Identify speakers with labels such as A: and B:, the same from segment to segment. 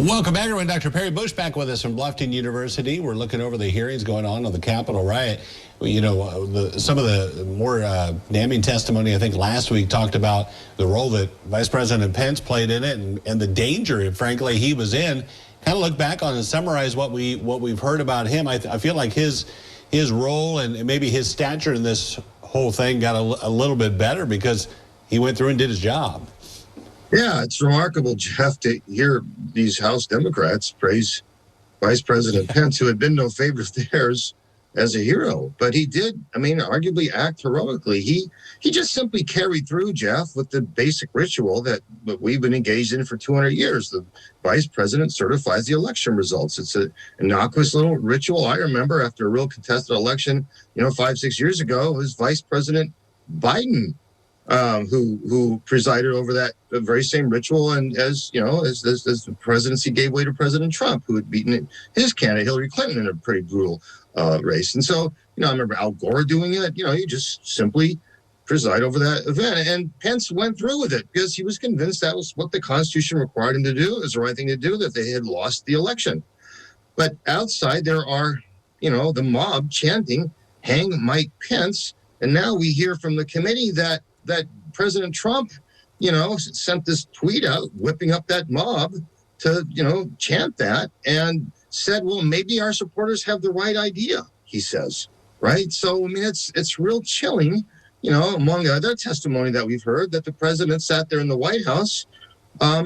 A: Welcome back, everyone. Dr. Perry Bush back with us from Bluffton University. We're looking over the hearings going on the Capitol Riot. You know, some of the more damning testimony, I think, last week talked about the role that Vice President Pence played in it and the danger, frankly, he was in. Kind of look back on and summarize what we've heard about him. I feel like his role and maybe his stature in this whole thing got a little bit better because he went through and did his job.
B: Yeah, it's remarkable, Jeff, to hear these House Democrats praise Vice President Pence, who had been no favorite of theirs, as a hero. But he did, arguably act heroically. He just simply carried through, Jeff, with the basic ritual that we've been engaged in for 200 years. The vice president certifies the election results. It's an innocuous little ritual. I remember after a real contested election, 5-6 years ago, it was Vice President Biden who presided over that very same ritual, and as the presidency gave way to President Trump, who had beaten his candidate Hillary Clinton in a pretty brutal race. And so, I remember Al Gore doing it. You just simply preside over that event. And Pence went through with it because he was convinced that was what the Constitution required him to do. It was the right thing to do, that they had lost the election. But outside there are, the mob chanting, "Hang Mike Pence." And now we hear from the committee that President Trump, sent this tweet out whipping up that mob to, chant that, and said, well, maybe our supporters have the right idea, he says, right? So, it's real chilling, among other testimony that we've heard, that the president sat there in the White House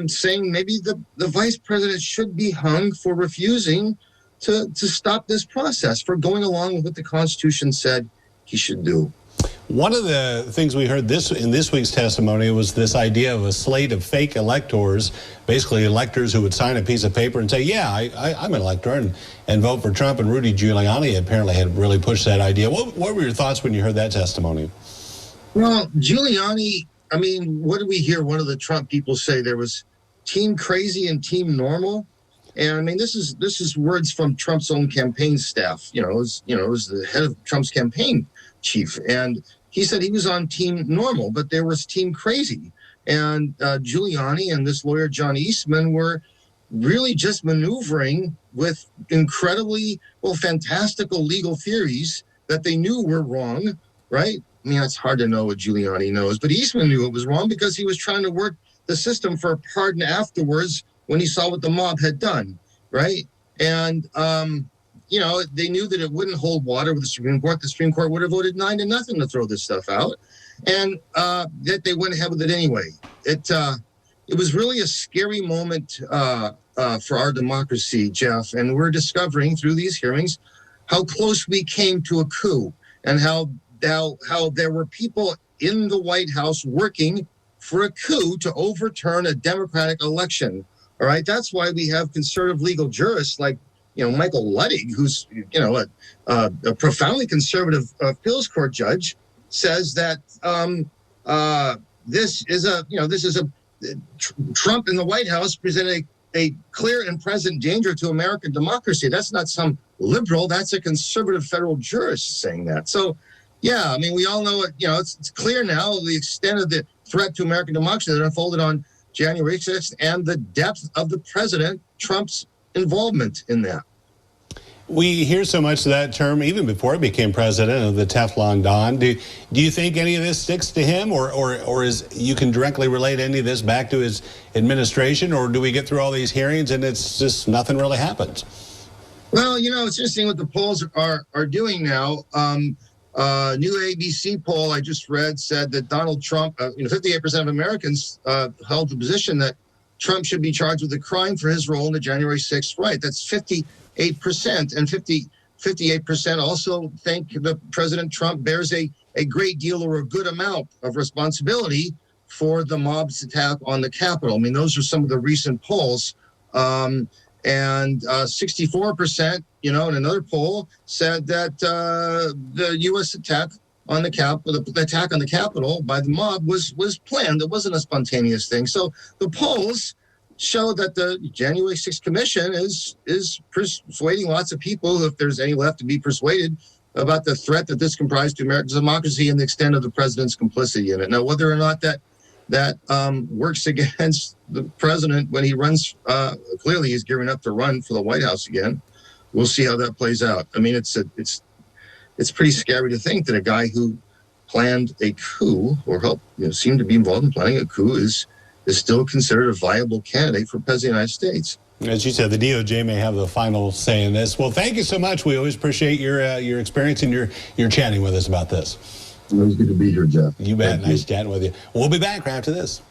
B: saying maybe the vice president should be hung for refusing to stop this process, for going along with what the Constitution said he should do.
A: One of the things we heard in this week's testimony was this idea of a slate of fake electors, basically electors who would sign a piece of paper and say, yeah, I'm an elector, and vote for Trump. And Rudy Giuliani apparently had really pushed that idea. What were your thoughts when you heard that testimony?
B: Well, Giuliani, what did we hear one of the Trump people say? There was team crazy and team normal. And this is words from Trump's own campaign staff. It was the head of Trump's campaign chief, and he said he was on team normal, but there was team crazy. And Giuliani and this lawyer John Eastman were really just maneuvering with incredibly fantastical legal theories that they knew were wrong, right? It's hard to know what Giuliani knows, but Eastman knew it was wrong because he was trying to work the system for a pardon afterwards when he saw what the mob had done, right? And they knew that it wouldn't hold water with the Supreme Court. The Supreme Court would have voted 9-0 to throw this stuff out, and that they went ahead with it anyway. It was really a scary moment for our democracy, Jeff, and we're discovering through these hearings how close we came to a coup, and how there were people in the White House working for a coup to overturn a democratic election. All right, that's why we have conservative legal jurists like Michael Ludwig, who's a profoundly conservative appeals court judge, says that this is a Trump in the White House presented a clear and present danger to American democracy. That's not some liberal, that's a conservative federal jurist saying that. So, yeah, we all know it. It's clear now the extent of the threat to American democracy that unfolded on January 6th and the depth of the President Trump's involvement in that.
A: We hear so much of that term even before he became president, of the Teflon Don. Do you think any of this sticks to him, or is you can directly relate any of this back to his administration, or do we get through all these hearings and it's just nothing really happens?
B: Well, it's interesting what the polls are doing now. New ABC poll I just read said that Donald Trump, 58% of Americans held the position that Trump should be charged with a crime for his role in the January 6th riot. That's 58%. And 58% also think that President Trump bears a great deal or a good amount of responsibility for the mob's attack on the Capitol. Those are some of the recent polls. And 64%, in another poll, said that the U.S. attack on the Capitol by the mob was planned. It wasn't a spontaneous thing. So the polls show that the January 6th Commission is persuading lots of people, if there's any left to be persuaded, about the threat that this comprised to American democracy and the extent of the president's complicity in it. Now, whether or not that that works against the president when he runs. Clearly, he's gearing up to run for the White House again. We'll see how that plays out. I mean, it's pretty scary to think that a guy who planned a coup or helped, seemed to be involved in planning a coup is still considered a viable candidate for president of the United States.
A: As you said, the DOJ may have the final say in this. Well, thank you so much. We always appreciate your experience and your chatting with us about this.
B: It was good to be here, Jeff.
A: You bet. Nice chatting with you. We'll be back right after this.